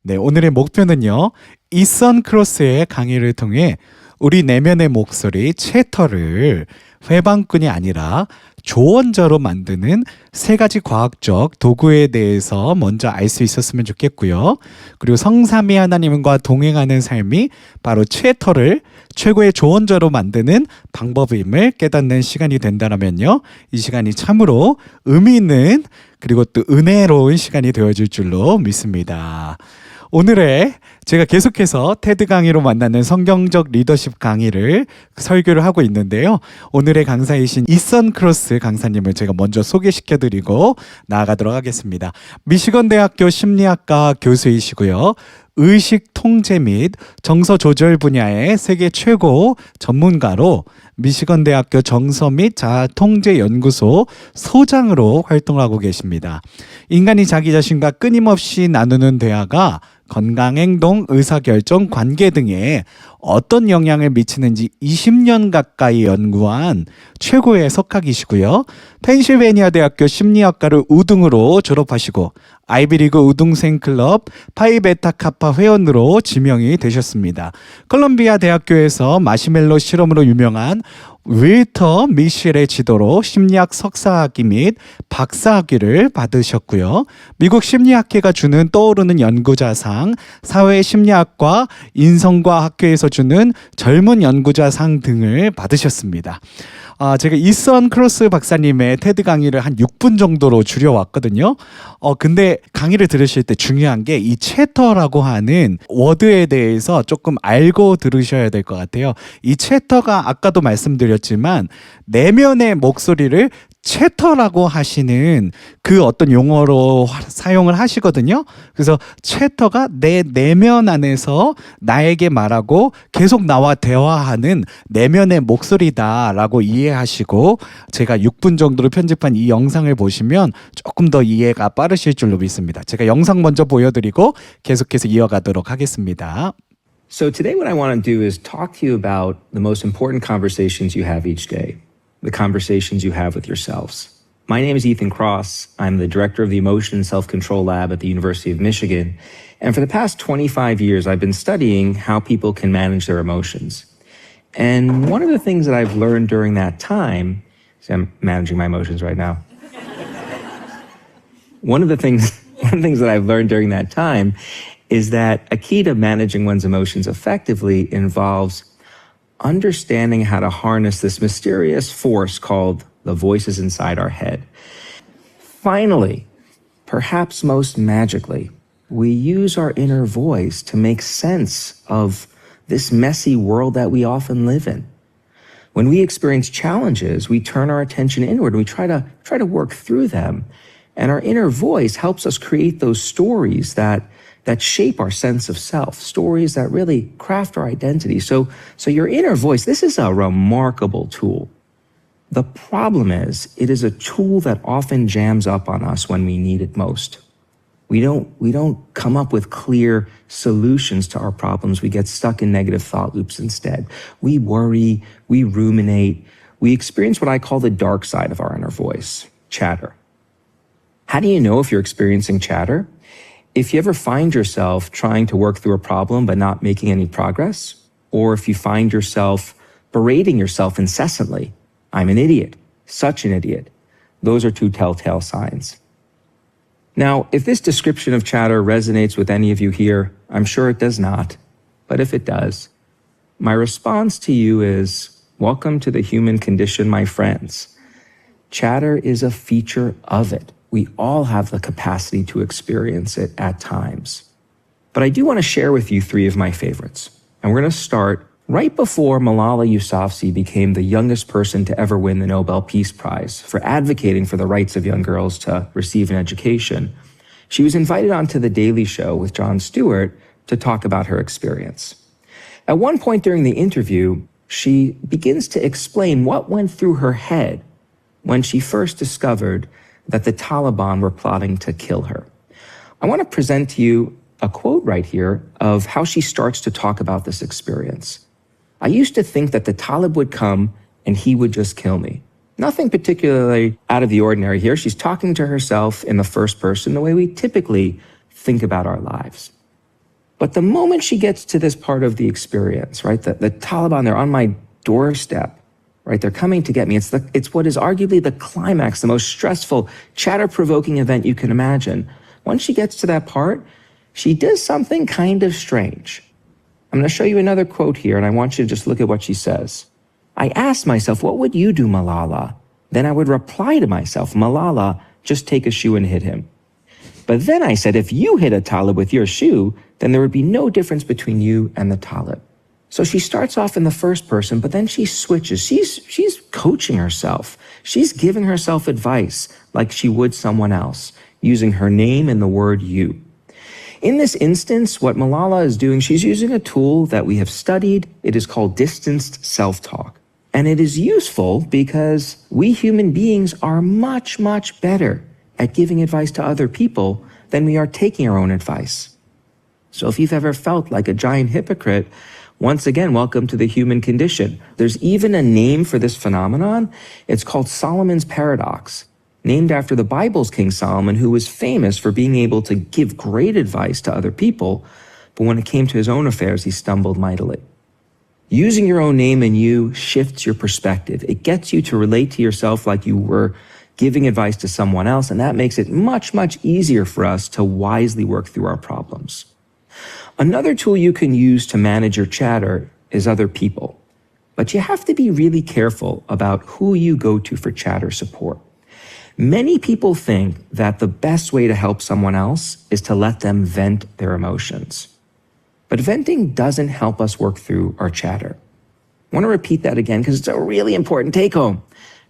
네, 오늘의 목표는요. 이선 크로스의 강의를 통해 우리 내면의 목소리 채터를 회방꾼이 아니라 조언자로 만드는 세 가지 과학적 도구에 대해서 먼저 알 수 있었으면 좋겠고요. 그리고 성삼위 하나님과 동행하는 삶이 바로 채터를 최고의 조언자로 만드는 방법임을 깨닫는 시간이 된다면요. 이 시간이 참으로 의미 있는 그리고 또 은혜로운 시간이 되어질 줄로 믿습니다. 오늘의 제가 계속해서 테드 강의로 만나는 성경적 리더십 강의를 설교를 하고 있는데요. 오늘의 강사이신 이선 크로스 강사님을 제가 먼저 소개시켜드리고 나아가도록 하겠습니다. 미시건 대학교 심리학과 교수이시고요. 의식 통제 및 정서 조절 분야의 세계 최고 전문가로 미시건 대학교 정서 및 자아 통제 연구소 소장으로 활동하고 계십니다. 인간이 자기 자신과 끊임없이 나누는 대화가 건강, 행동, 의사결정, 관계 등에 어떤 영향을 미치는지 20년 가까이 연구한 최고의 석학이시고요. 펜실베니아 대학교 심리학과를 우등으로 졸업하시고 아이비리그 우등생 클럽 파이베타 카파 회원으로 지명이 되셨습니다. 콜롬비아 대학교에서 마시멜로 실험으로 유명한 윌터 미셸의 지도로 심리학 석사학위 및 박사학위를 받으셨고요. 미국 심리학회가 주는 떠오르는 연구자상, 사회심리학과 인성과학회에서 주는 젊은 연구자상 등을 받으셨습니다. 제가 이선 크로스 박사님의 테드 강의를 한 6분 정도로 줄여왔거든요. 근데 강의를 들으실 때 중요한 게 이 채터라고 하는 워드에 대해서 조금 알고 들으셔야 될 것 같아요. 이 채터가 아까도 말씀드렸지만 내면의 목소리를 채터라고 하시는 그 어떤 용어로 사용을 하시거든요. 그래서 채터가 내 내면 안에서 나에게 말하고 계속 나와 대화하는 내면의 목소리다라고 이해하시고 제가 6분 정도로 편집한 이 영상을 보시면 조금 더 이해가 빠르실 줄로 믿습니다. 제가 영상 먼저 보여드리고 계속해서 이어가도록 하겠습니다. So today what I want to do is talk to you about the most important conversations you have each day. The conversations you have with yourselves. My name is Ethan Cross. I'm the director of the Emotion and Self-Control Lab at the University of Michigan. And for the past 25 years, I've been studying how people can manage their emotions. And one of the things that I've learned during that time, see, I'm managing my emotions right now. One of the things that I've learned during that time is that a key to managing one's emotions effectively involves understanding how to harness this mysterious force called the voices inside our head. Finally, perhaps most magically, we use our inner voice to make sense of this messy world that we often live in. When we experience challenges, we turn our attention inward and we try to work through them. And our inner voice helps us create those stories that shape our sense of self, stories that really craft our identity. So your inner voice, this is a remarkable tool. The problem is, it is a tool that often jams up on us when we need it most. We don't come up with clear solutions to our problems. We get stuck in negative thought loops instead. We worry, we ruminate, we experience what I call the dark side of our inner voice, chatter. How do you know if you're experiencing chatter? If you ever find yourself trying to work through a problem but not making any progress, or if you find yourself berating yourself incessantly, I'm an idiot, such an idiot, those are two telltale signs. Now, if this description of chatter resonates with any of you here, I'm sure it does not, but if it does, my response to you is, welcome to the human condition, my friends. Chatter is a feature of it. We all have the capacity to experience it at times. But I do want to share with you three of my favorites. And we're going to start right before Malala Yousafzai became the youngest person to ever win the Nobel Peace Prize for advocating for the rights of young girls to receive an education. She was invited onto The Daily Show with Jon Stewart to talk about her experience. At one point during the interview, she begins to explain what went through her head when she first discovered that the Taliban were plotting to kill her. I want to present to you a quote right here of how she starts to talk about this experience. I used to think that the Talib would come and he would just kill me. Nothing particularly out of the ordinary here. She's talking to herself in the first person, the way we typically think about our lives. But the moment she gets to this part of the experience, right, the Taliban, they're on my doorstep, right, they're coming to get me. It's what is arguably the climax, the most stressful, chatter-provoking event you can imagine. Once she gets to that part, she does something kind of strange. I'm going to show you another quote here, and I want you to just look at what she says. I asked myself, what would you do, Malala? Then I would reply to myself, Malala, just take a shoe and hit him. But then I said, if you hit a Talib with your shoe, then there would be no difference between you and the Talib. So she starts off in the first person, but then she switches. She's coaching herself. She's giving herself advice like she would someone else, using her name and the word you. In this instance, what Malala is doing, she's using a tool that we have studied. It is called distanced self-talk. And it is useful because we human beings are much, much better at giving advice to other people than we are taking our own advice. So if you've ever felt like a giant hypocrite, once again, welcome to the human condition. There's even a name for this phenomenon. It's called Solomon's paradox, named after the Bible's King Solomon, who was famous for being able to give great advice to other people, but when it came to his own affairs, he stumbled mightily. Using your own name and you shifts your perspective. It gets you to relate to yourself like you were giving advice to someone else, and that makes it much, much easier for us to wisely work through our problems. Another tool you can use to manage your chatter is other people, but you have to be really careful about who you go to for chatter support. Many people think that the best way to help someone else is to let them vent their emotions. But venting doesn't help us work through our chatter. I want to repeat that again because it's a really important take-home.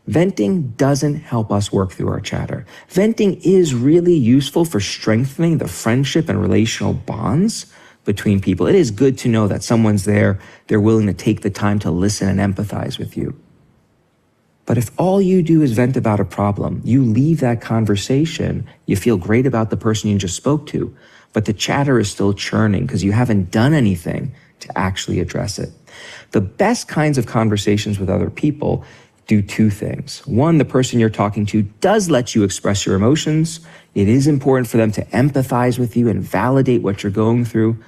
Venting doesn't help us work through our chatter. Venting is really useful for strengthening the friendship and relational bonds between people. It is good to know that someone's there, they're willing to take the time to listen and empathize with you. But if all you do is vent about a problem, you leave that conversation, you feel great about the person you just spoke to, but the chatter is still churning because you haven't done anything to actually address it. The best kinds of conversations with other people do two things. One, the person you're talking to does let you express your emotions. It is important for them to empathize with you and validate what you're going through.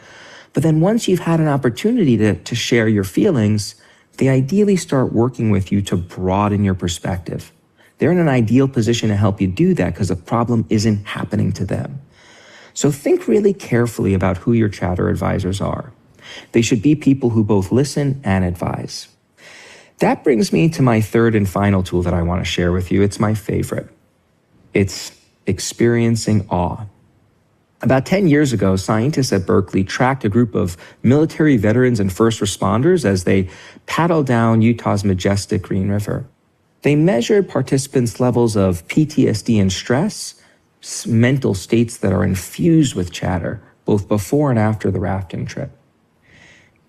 But then once you've had an opportunity to share your feelings, they ideally start working with you to broaden your perspective. They're in an ideal position to help you do that because the problem isn't happening to them. So think really carefully about who your chatter advisors are. They should be people who both listen and advise. That brings me to my third and final tool that I want to share with you. It's my favorite. It's experiencing awe. About 10 years ago, scientists at Berkeley tracked a group of military veterans and first responders as they paddled down Utah's majestic Green River. They measured participants' levels of PTSD and stress, mental states that are infused with chatter, both before and after the rafting trip.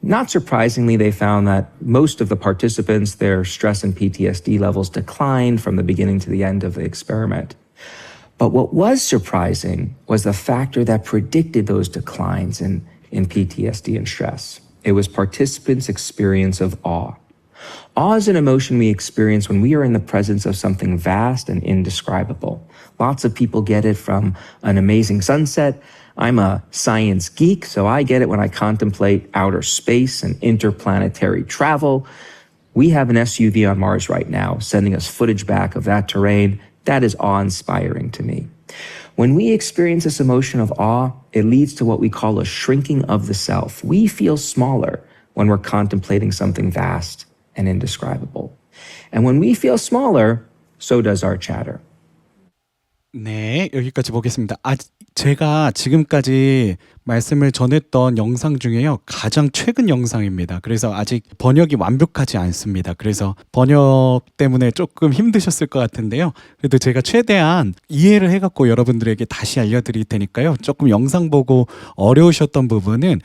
Not surprisingly, they found that most of the participants, their stress and PTSD levels declined from the beginning to the end of the experiment. But what was surprising was the factor that predicted those declines in PTSD and stress. It was participants' experience of awe. Awe is an emotion we experience when we are in the presence of something vast and indescribable. Lots of people get it from an amazing sunset. I'm a science geek, so I get it when I contemplate outer space and interplanetary travel. We have an SUV on Mars right now, sending us footage back of that terrain. That is awe-inspiring to me. When we experience this emotion of awe, it leads to what we call a shrinking of the self. We feel smaller when we're contemplating something vast and indescribable. And when we feel smaller, so does our chatter. 네, 여기까지 보겠습니다. 제가 지금까지 말씀을 전했던 영상 중에요, 가장 최근 영상입니다. 그래서 아직 번역이 완벽하지 않습니다. 그래서 번역 때문에 조금 힘드셨을 것 같은데요. 그래도 제가 최대한 이해를 해갖고 여러분들에게 다시 알려드릴 테니까요. 조금 영상 보고 어려우셨던 부분은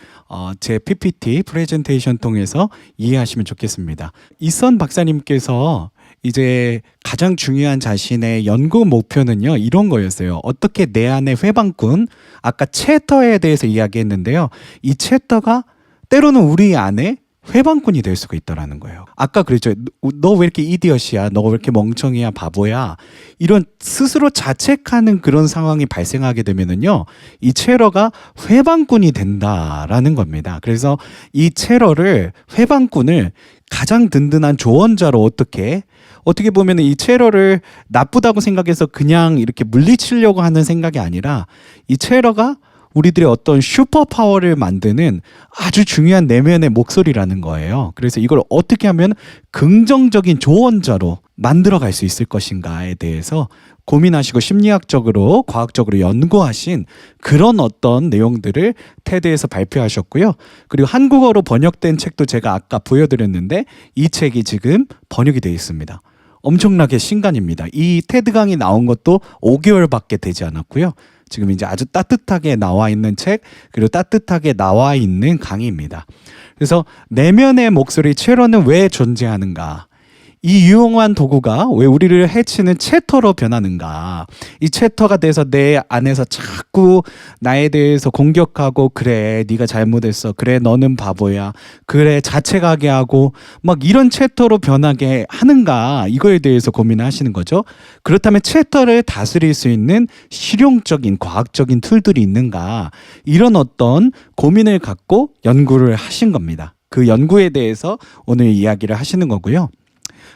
제 PPT 프레젠테이션 통해서 이해하시면 좋겠습니다. 이선 박사님께서 이제 가장 중요한 자신의 연구 목표는요, 이런 거였어요. 어떻게 내 안의 회방꾼, 아까 챕터에 대해서 이야기했는데요. 이 챕터가 때로는 우리 안에 회방꾼이 될 수가 있다라는 거예요. 아까 그랬죠. 너 왜 이렇게 이디엇이야? 너 왜 이렇게 멍청이야? 바보야? 이런 스스로 자책하는 그런 상황이 발생하게 되면은요, 이 체러가 회방꾼이 된다라는 겁니다. 그래서 이 체러를, 회방꾼을 가장 든든한 조언자로 어떻게 보면 이 체러를 나쁘다고 생각해서 그냥 이렇게 물리치려고 하는 생각이 아니라, 이 체러가 우리들의 어떤 슈퍼파워를 만드는 아주 중요한 내면의 목소리라는 거예요. 그래서 이걸 어떻게 하면 긍정적인 조언자로 만들어갈 수 있을 것인가에 대해서 고민하시고 심리학적으로, 과학적으로 연구하신 그런 어떤 내용들을 테드에서 발표하셨고요. 그리고 한국어로 번역된 책도 제가 아까 보여드렸는데, 이 책이 지금 번역이 되어 있습니다. 엄청나게 신간입니다. 이 테드 강의 나온 것도 5개월밖에 되지 않았고요. 지금 이제 아주 따뜻하게 나와 있는 책, 그리고 따뜻하게 나와 있는 강의입니다. 그래서 내면의 목소리, 체러는 왜 존재하는가? 이 유용한 도구가 왜 우리를 해치는 채터로 변하는가? 이 채터가 돼서 내 안에서 자꾸 나에 대해서 공격하고, 그래 네가 잘못했어, 그래 너는 바보야, 그래 자책하게 하고, 막 이런 채터로 변하게 하는가? 이거에 대해서 고민하시는 거죠. 그렇다면 채터를 다스릴 수 있는 실용적인 과학적인 툴들이 있는가? 이런 어떤 고민을 갖고 연구를 하신 겁니다. 그 연구에 대해서 오늘 이야기를 하시는 거고요.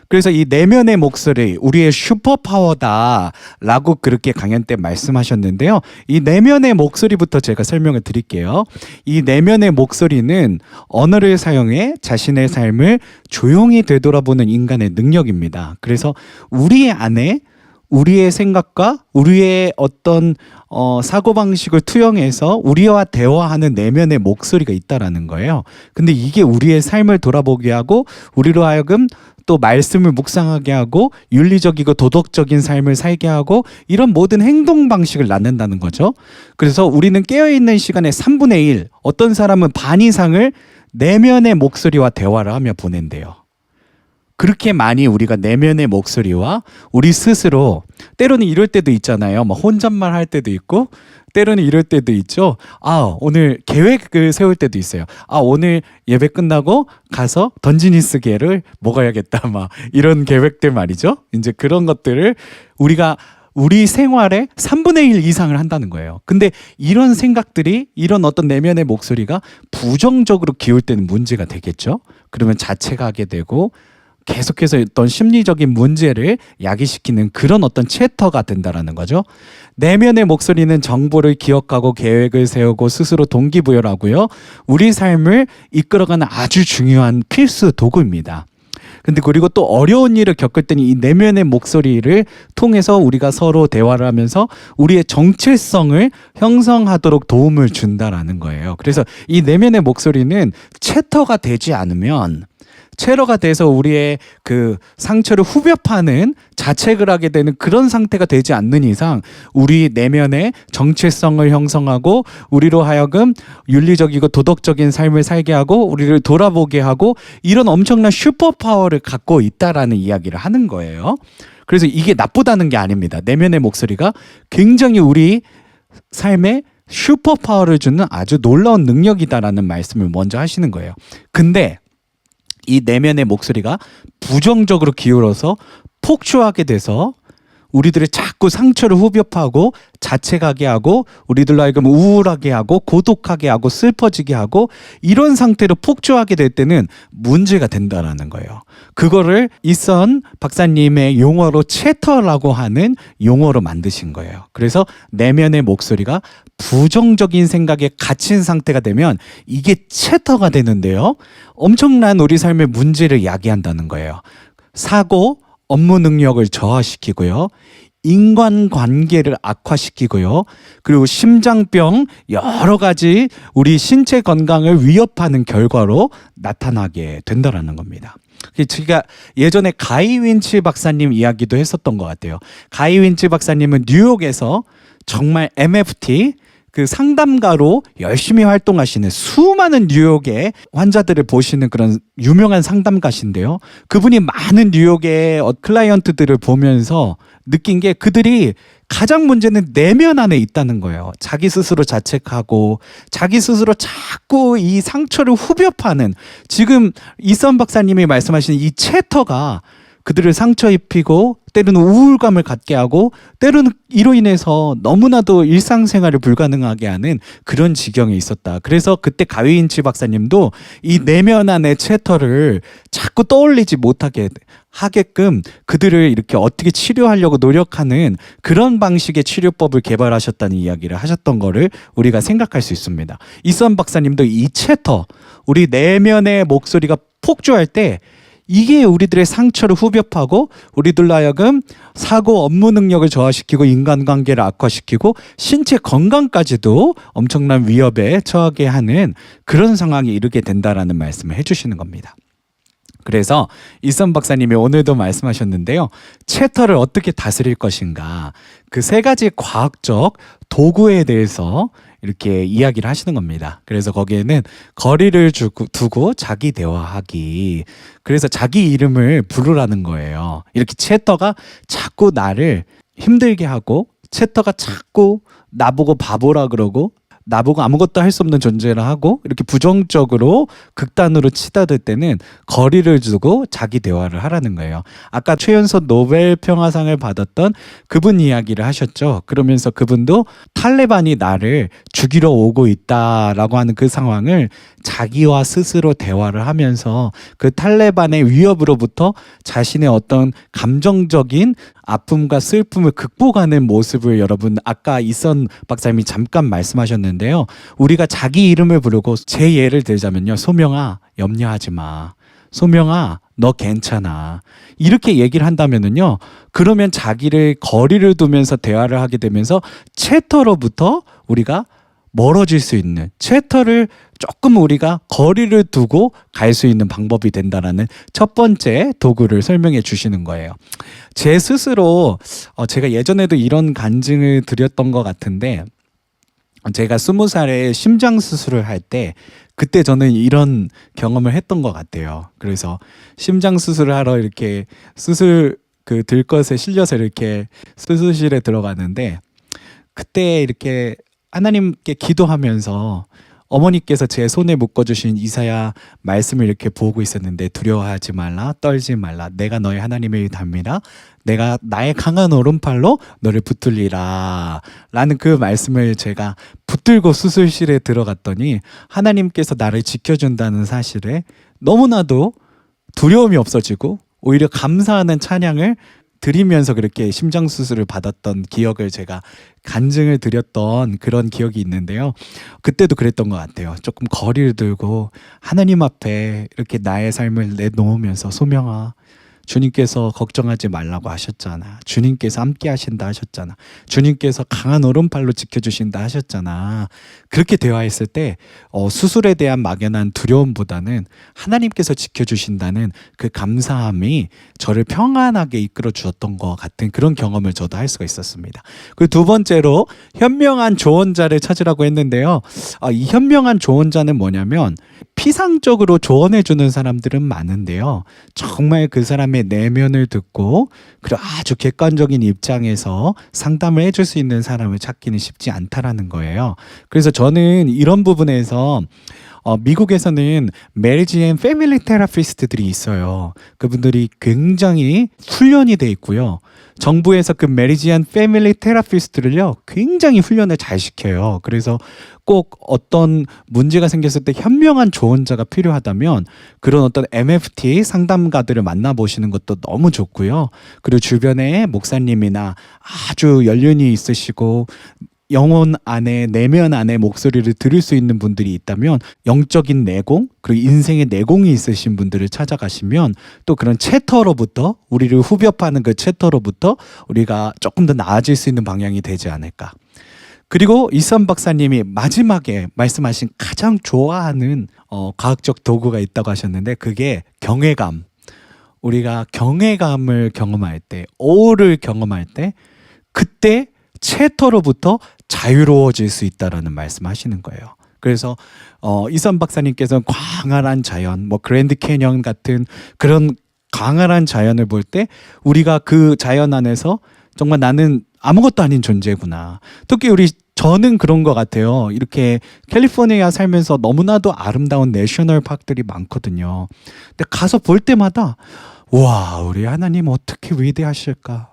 그래서 이 내면의 목소리, 우리의 슈퍼파워다라고 그렇게 강연 때 말씀하셨는데요. 이 내면의 목소리부터 제가 설명을 드릴게요. 이 내면의 목소리는 언어를 사용해 자신의 삶을 조용히 되돌아보는 인간의 능력입니다. 그래서 우리 안에 우리의 생각과 우리의 어떤 사고방식을 투영해서 우리와 대화하는 내면의 목소리가 있다라는 거예요. 근데 이게 우리의 삶을 돌아보게 하고, 우리로 하여금 또 말씀을 묵상하게 하고, 윤리적이고 도덕적인 삶을 살게 하고, 이런 모든 행동 방식을 낳는다는 거죠. 그래서 우리는 깨어있는 시간의 3분의 1, 어떤 사람은 반 이상을 내면의 목소리와 대화를 하며 보낸대요. 그렇게 많이 우리가 내면의 목소리와 우리 스스로, 때로는 이럴 때도 있잖아요. 막 혼잣말 할 때도 있고, 때로는 이럴 때도 있죠. 오늘 계획을 세울 때도 있어요. 오늘 예배 끝나고 가서 던지니스계를 먹어야겠다. 막 이런 계획들 말이죠. 이제 그런 것들을 우리가 우리 생활의 3분의 1 이상을 한다는 거예요. 근데 이런 생각들이, 이런 어떤 내면의 목소리가 부정적으로 기울 때는 문제가 되겠죠. 그러면 자책하게 되고, 계속해서 어떤 심리적인 문제를 야기시키는 그런 어떤 채터가 된다라는 거죠. 내면의 목소리는 정보를 기억하고 계획을 세우고 스스로 동기부여를 하고요. 우리 삶을 이끌어가는 아주 중요한 필수 도구입니다. 근데 그리고 또 어려운 일을 겪을 때는 이 내면의 목소리를 통해서 우리가 서로 대화를 하면서 우리의 정체성을 형성하도록 도움을 준다라는 거예요. 그래서 이 내면의 목소리는 채터가 되지 않으면, 체러가 돼서 우리의 그 상처를 후벼 파는 자책을 하게 되는 그런 상태가 되지 않는 이상, 우리 내면의 정체성을 형성하고 우리로 하여금 윤리적이고 도덕적인 삶을 살게 하고 우리를 돌아보게 하고, 이런 엄청난 슈퍼파워를 갖고 있다라는 이야기를 하는 거예요. 그래서 이게 나쁘다는 게 아닙니다. 내면의 목소리가 굉장히 우리 삶에 슈퍼파워를 주는 아주 놀라운 능력이다라는 말씀을 먼저 하시는 거예요. 근데 이 내면의 목소리가 부정적으로 기울어서 폭주하게 돼서 우리들의 자꾸 상처를 후벼 파고 자책하게 하고, 우리들로 하여금 우울하게 하고 고독하게 하고 슬퍼지게 하고, 이런 상태로 폭주하게 될 때는 문제가 된다라는 거예요. 그거를 이선 박사님의 용어로 채터라고 하는 용어로 만드신 거예요. 그래서 내면의 목소리가 부정적인 생각에 갇힌 상태가 되면 이게 채터가 되는데요. 엄청난 우리 삶의 문제를 야기한다는 거예요. 사고, 업무 능력을 저하시키고요. 인간관계를 악화시키고요. 그리고 심장병, 여러 가지 우리 신체 건강을 위협하는 결과로 나타나게 된다는 겁니다. 제가 예전에 가이 윈치 박사님 이야기도 했었던 것 같아요. 가이 윈치 박사님은 뉴욕에서 정말 MFT, 그 상담가로 열심히 활동하시는 수많은 뉴욕의 환자들을 보시는 그런 유명한 상담가신데요. 그분이 많은 뉴욕의 클라이언트들을 보면서 느낀 게 그들이 가장 문제는 내면 안에 있다는 거예요. 자기 스스로 자책하고 자기 스스로 자꾸 이 상처를 후벼 파는, 지금 이선 박사님이 말씀하신 이 챕터가 그들을 상처 입히고 때로는 우울감을 갖게 하고 때로는 이로 인해서 너무나도 일상생활을 불가능하게 하는 그런 지경에 있었다. 그래서 그때 가위인치 박사님도 이 내면 안의 챕터를 자꾸 떠올리지 못하게 하게끔 그들을 이렇게 어떻게 치료하려고 노력하는 그런 방식의 치료법을 개발하셨다는 이야기를 하셨던 거를 우리가 생각할 수 있습니다. 이선 박사님도 이 챕터, 우리 내면의 목소리가 폭주할 때 이게 우리들의 상처를 후벼 파고 우리들로 하여금 사고 업무 능력을 저하시키고 인간관계를 악화시키고 신체 건강까지도 엄청난 위협에 처하게 하는 그런 상황에 이르게 된다라는 말씀을 해주시는 겁니다. 그래서 이선 박사님이 오늘도 말씀하셨는데요. 챕터를 어떻게 다스릴 것인가, 그 세 가지 과학적 도구에 대해서 이렇게 이야기를 하시는 겁니다. 그래서 거기에는 거리를 두고 자기 대화하기, 그래서 자기 이름을 부르라는 거예요. 이렇게 챕터가 자꾸 나를 힘들게 하고, 챕터가 자꾸 나보고 바보라 그러고 나보고 아무것도 할 수 없는 존재라 하고 이렇게 부정적으로 극단으로 치닫을 때는 거리를 두고 자기 대화를 하라는 거예요. 아까 최연소 노벨 평화상을 받았던 그분 이야기를 하셨죠. 그러면서 그분도 탈레반이 나를 죽이러 오고 있다라고 하는 그 상황을 자기와 스스로 대화를 하면서 그 탈레반의 위협으로부터 자신의 어떤 감정적인 아픔과 슬픔을 극복하는 모습을 여러분 아까 이선 박사님이 잠깐 말씀하셨는데요. 우리가 자기 이름을 부르고, 제 예를 들자면요. 소명아, 염려하지 마. 소명아, 너 괜찮아. 이렇게 얘기를 한다면은요. 그러면 자기를 거리를 두면서 대화를 하게 되면서 챕터로부터 우리가 멀어질 수 있는, 챕터를 조금 우리가 거리를 두고 갈 수 있는 방법이 된다라는 첫 번째 도구를 설명해 주시는 거예요. 제 스스로 제가 예전에도 이런 간증을 드렸던 것 같은데, 제가 20살에 심장 수술을 할 때 그때 저는 이런 경험을 했던 것 같아요. 그래서 심장 수술을 하러 이렇게 수술 그 들것에 실려서 이렇게 수술실에 들어가는데, 그때 이렇게 하나님께 기도하면서 어머니께서 제 손에 묶어주신 이사야 말씀을 이렇게 보고 있었는데, 두려워하지 말라, 떨지 말라, 내가 너의 하나님의 담이라, 내가 나의 강한 오른팔로 너를 붙들리라 라는 그 말씀을 제가 붙들고 수술실에 들어갔더니 하나님께서 나를 지켜준다는 사실에 너무나도 두려움이 없어지고 오히려 감사하는 찬양을 드리면서 그렇게 심장 수술을 받았던 기억을 제가 간증을 드렸던 그런 기억이 있는데요. 그때도 그랬던 것 같아요. 조금 거리를 두고 하나님 앞에 이렇게 나의 삶을 내놓으면서, 소명아, 주님께서 걱정하지 말라고 하셨잖아. 주님께서 함께 하신다 하셨잖아. 주님께서 강한 오른팔로 지켜주신다 하셨잖아. 그렇게 대화했을 때 수술에 대한 막연한 두려움보다는 하나님께서 지켜주신다는 그 감사함이 저를 평안하게 이끌어 주었던 것 같은 그런 경험을 저도 할 수가 있었습니다. 그리고 두 번째로 현명한 조언자를 찾으라고 했는데요. 이 현명한 조언자는 뭐냐면, 피상적으로 조언해 주는 사람들은 많은데요. 정말 그 사람의 내면을 듣고 그리고 아주 객관적인 입장에서 상담을 해줄 수 있는 사람을 찾기는 쉽지 않다라는 거예요. 그래서 저는 이런 부분에서 미국에서는 메리지 앤 패밀리 테라피스트들이 있어요. 그분들이 굉장히 훈련이 돼 있고요. 정부에서 그 메리지 앤 패밀리 테라피스트를요 굉장히 훈련을 잘 시켜요. 그래서 꼭 어떤 문제가 생겼을 때 현명한 조언자가 필요하다면 그런 어떤 MFT 상담가들을 만나보시는 것도 너무 좋고요. 그리고 주변에 목사님이나 아주 연륜이 있으시고 영혼 안에, 내면 안에 목소리를 들을 수 있는 분들이 있다면, 영적인 내공, 그리고 인생의 내공이 있으신 분들을 찾아가시면 또 그런 챕터로부터, 우리를 후벼 파는 그 챕터로부터 우리가 조금 더 나아질 수 있는 방향이 되지 않을까. 그리고 이선 박사님이 마지막에 말씀하신 가장 좋아하는 과학적 도구가 있다고 하셨는데, 그게 경외감. 우리가 경외감을 경험할 때, 오를 경험할 때, 그때 챕터로부터 자유로워질 수 있다라는 말씀하시는 거예요. 그래서 이선 박사님께서는 광활한 자연, 뭐 그랜드 캐년 같은 그런 광활한 자연을 볼 때 우리가 그 자연 안에서 정말 나는 아무것도 아닌 존재구나. 특히 저는 그런 것 같아요. 이렇게 캘리포니아 살면서 너무나도 아름다운 내셔널 파크들이 많거든요. 근데 가서 볼 때마다 와, 우리 하나님 어떻게 위대하실까?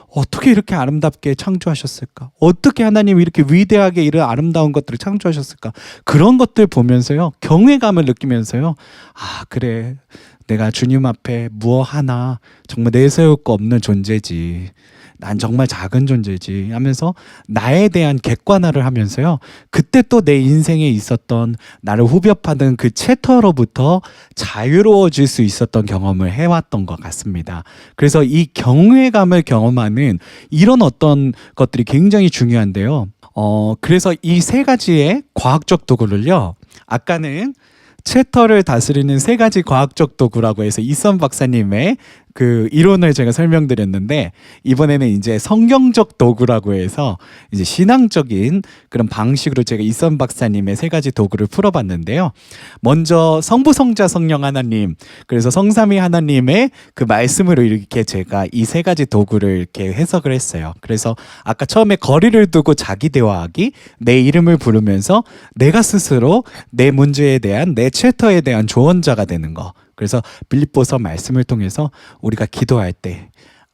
어떻게 이렇게 아름답게 창조하셨을까? 어떻게 하나님 이렇게 위대하게 이런 아름다운 것들을 창조하셨을까? 그런 것들 보면서요, 경외감을 느끼면서요, 아, 그래. 내가 주님 앞에 무엇 하나 정말 내세울 거 없는 존재지. 난 정말 작은 존재지 하면서 나에 대한 객관화를 하면서요. 그때 또 내 인생에 있었던 나를 후벼파던 그 챕터로부터 자유로워질 수 있었던 경험을 해왔던 것 같습니다. 그래서 이 경외감을 경험하는 이런 어떤 것들이 굉장히 중요한데요. 그래서 이 세 가지의 과학적 도구를요. 아까는 챕터를 다스리는 세 가지 과학적 도구라고 해서 이선 박사님의 그 이론을 제가 설명드렸는데, 이번에는 이제 성경적 도구라고 해서 이제 신앙적인 그런 방식으로 제가 이선 박사님의 세 가지 도구를 풀어봤는데요. 먼저 성부, 성자, 성령 하나님, 그래서 성삼위 하나님의 그 말씀으로 이렇게 제가 이 세 가지 도구를 이렇게 해석을 했어요. 그래서 아까 처음에 거리를 두고 자기 대화하기, 내 이름을 부르면서 내가 스스로 내 문제에 대한, 내 챕터에 대한 조언자가 되는 거. 그래서 빌립보서 말씀을 통해서 우리가 기도할 때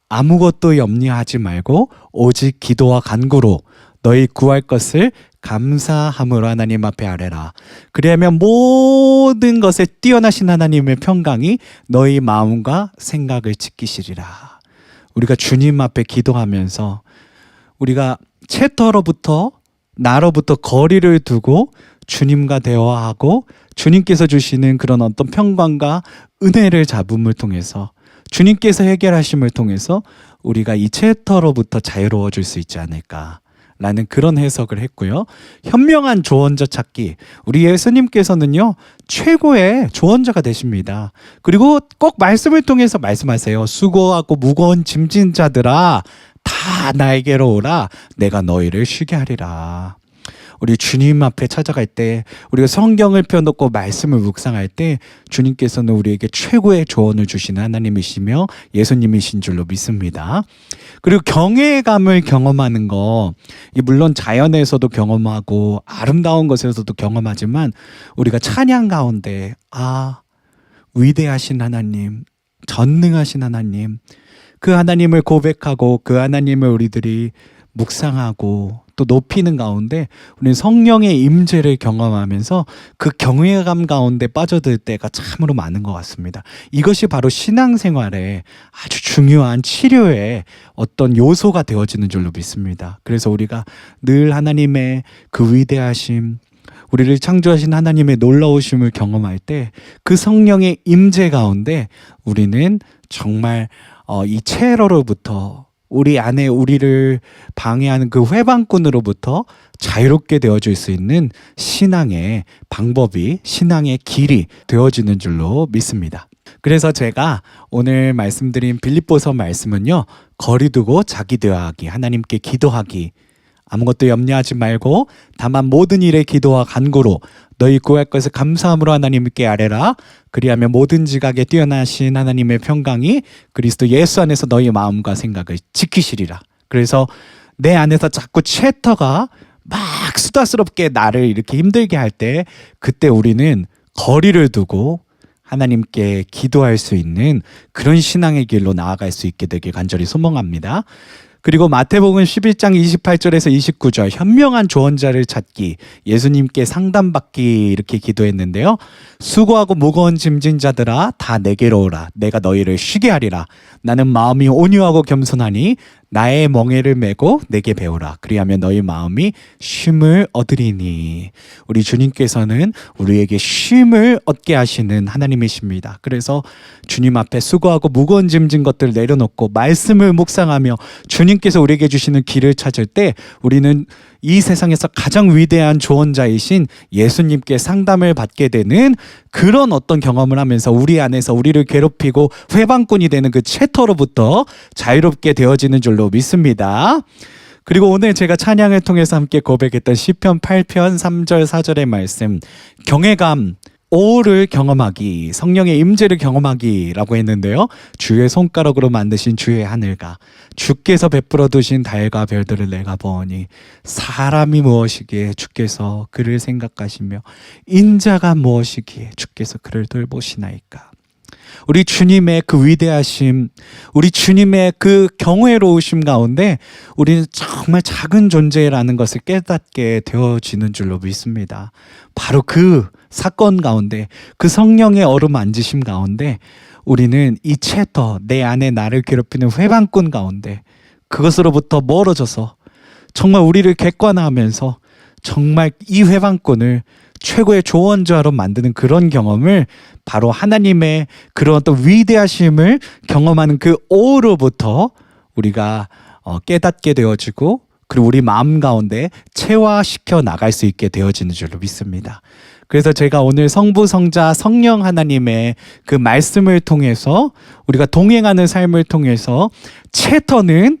아무것도 염려하지 말고 오직 기도와 간구로 너희 구할 것을 감사함으로 하나님 앞에 아뢰라. 그리하면 모든 것에 뛰어나신 하나님의 평강이 너희 마음과 생각을 지키시리라. 우리가 주님 앞에 기도하면서 우리가 챕터로부터, 나로부터 거리를 두고 주님과 대화하고 주님께서 주시는 그런 어떤 평강과 은혜를 잡음을 통해서, 주님께서 해결하심을 통해서 우리가 이 챕터로부터 자유로워질 수 있지 않을까라는 그런 해석을 했고요. 현명한 조언자 찾기. 우리 예수님께서는요, 최고의 조언자가 되십니다. 그리고 꼭 말씀을 통해서 말씀하세요. 수고하고 무거운 짐진 자들아, 다 나에게로 오라. 내가 너희를 쉬게 하리라. 우리 주님 앞에 찾아갈 때, 우리가 성경을 펴놓고 말씀을 묵상할 때 주님께서는 우리에게 최고의 조언을 주시는 하나님이시며 예수님이신 줄로 믿습니다. 그리고 경외감을 경험하는 거, 물론 자연에서도 경험하고 아름다운 것에서도 경험하지만 우리가 찬양 가운데 위대하신 하나님, 전능하신 하나님, 그 하나님을 고백하고 그 하나님을 우리들이 묵상하고 또 높이는 가운데 우리는 성령의 임재를 경험하면서 그 경외감 가운데 빠져들 때가 참으로 많은 것 같습니다. 이것이 바로 신앙생활의 아주 중요한 치료의 어떤 요소가 되어지는 줄로 믿습니다. 그래서 우리가 늘 하나님의 그 위대하심, 우리를 창조하신 하나님의 놀라우심을 경험할 때 그 성령의 임재 가운데 우리는 정말 이 체러로부터, 우리 안에 우리를 방해하는 그 회방꾼으로부터 자유롭게 되어질 수 있는 신앙의 방법이, 신앙의 길이 되어지는 줄로 믿습니다. 그래서 제가 오늘 말씀드린 빌립보서 말씀은요, 거리두고 자기 대화하기, 하나님께 기도하기, 아무것도 염려하지 말고 다만 모든 일에 기도와 간구로 너희 구할 것을 감사함으로 하나님께 아뢰라. 그리하면 모든 지각에 뛰어나신 하나님의 평강이 그리스도 예수 안에서 너희 마음과 생각을 지키시리라. 그래서 내 안에서 자꾸 챕터가 막 수다스럽게 나를 이렇게 힘들게 할 때, 그때 우리는 거리를 두고 하나님께 기도할 수 있는 그런 신앙의 길로 나아갈 수 있게 되길 간절히 소망합니다. 그리고 마태복음 11장 28절에서 29절, 현명한 조언자를 찾기, 예수님께 상담받기, 이렇게 기도했는데요. 수고하고 무거운 짐진 자들아, 다 내게로 오라. 내가 너희를 쉬게 하리라. 나는 마음이 온유하고 겸손하니 나의 멍에를 메고 내게 배우라. 그리하면 너희 마음이 쉼을 얻으리니. 우리 주님께서는 우리에게 쉼을 얻게 하시는 하나님이십니다. 그래서 주님 앞에 수고하고 무거운 짐진 것들을 내려놓고 말씀을 묵상하며 주님께서 우리에게 주시는 길을 찾을 때 우리는 이 세상에서 가장 위대한 조언자이신 예수님께 상담을 받게 되는 그런 어떤 경험을 하면서 우리 안에서 우리를 괴롭히고 회방꾼이 되는 그 챕터로부터 자유롭게 되어지는 줄로 믿습니다. 그리고 오늘 제가 찬양을 통해서 함께 고백했던 시편 8편 3절 4절의 말씀, 경외감, 오를 경험하기, 성령의 임재를 경험하기라고 했는데요. 주의 손가락으로 만드신 주의 하늘과 주께서 베풀어 두신 달과 별들을 내가 보니 사람이 무엇이기에 주께서 그를 생각하시며 인자가 무엇이기에 주께서 그를 돌보시나이까. 우리 주님의 그 위대하심, 우리 주님의 그 경외로우심 가운데 우리는 정말 작은 존재라는 것을 깨닫게 되어지는 줄로 믿습니다. 바로 그 사건 가운데, 그 성령의 어루만지심 가운데 우리는 이 채터, 내 안에 나를 괴롭히는 회방꾼 가운데 그것으로부터 멀어져서 정말 우리를 객관화하면서 정말 이 회방꾼을 최고의 조언자로 만드는 그런 경험을 바로 하나님의 그런 또 위대하심을 경험하는 그 오로부터 우리가 깨닫게 되어지고, 그리고 우리 마음 가운데 체화시켜 나갈 수 있게 되어지는 줄로 믿습니다. 그래서 제가 오늘 성부, 성자, 성령 하나님의 그 말씀을 통해서 우리가 동행하는 삶을 통해서 채터는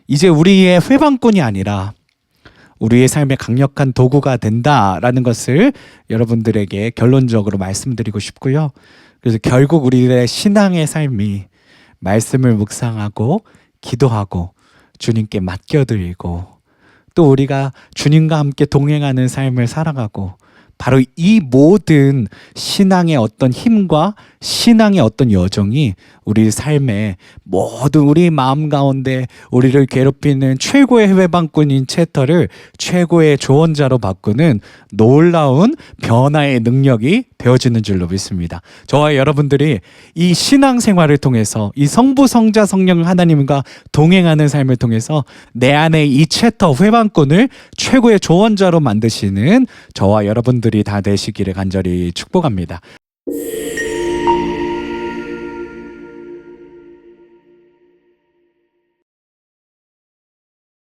이제 우리의 회방꾼이 아니라 우리의 삶의 강력한 도구가 된다라는 것을 여러분들에게 결론적으로 말씀드리고 싶고요. 그래서 결국 우리의 신앙의 삶이 말씀을 묵상하고 기도하고 주님께 맡겨드리고 또 우리가 주님과 함께 동행하는 삶을 살아가고, 바로 이 모든 신앙의 어떤 힘과 신앙의 어떤 여정이 우리 삶의 모든 우리 마음 가운데 우리를 괴롭히는 최고의 회방꾼인 채터를 최고의 조언자로 바꾸는 놀라운 변화의 능력이 되어지는 줄로 믿습니다. 저와 여러분들이 이 신앙생활을 통해서 이 성부, 성자, 성령 하나님과 동행하는 삶을 통해서 내 안에 이 채터 회방꾼을 최고의 조언자로 만드시는 저와 여러분들이 다 되시기를 간절히 축복합니다.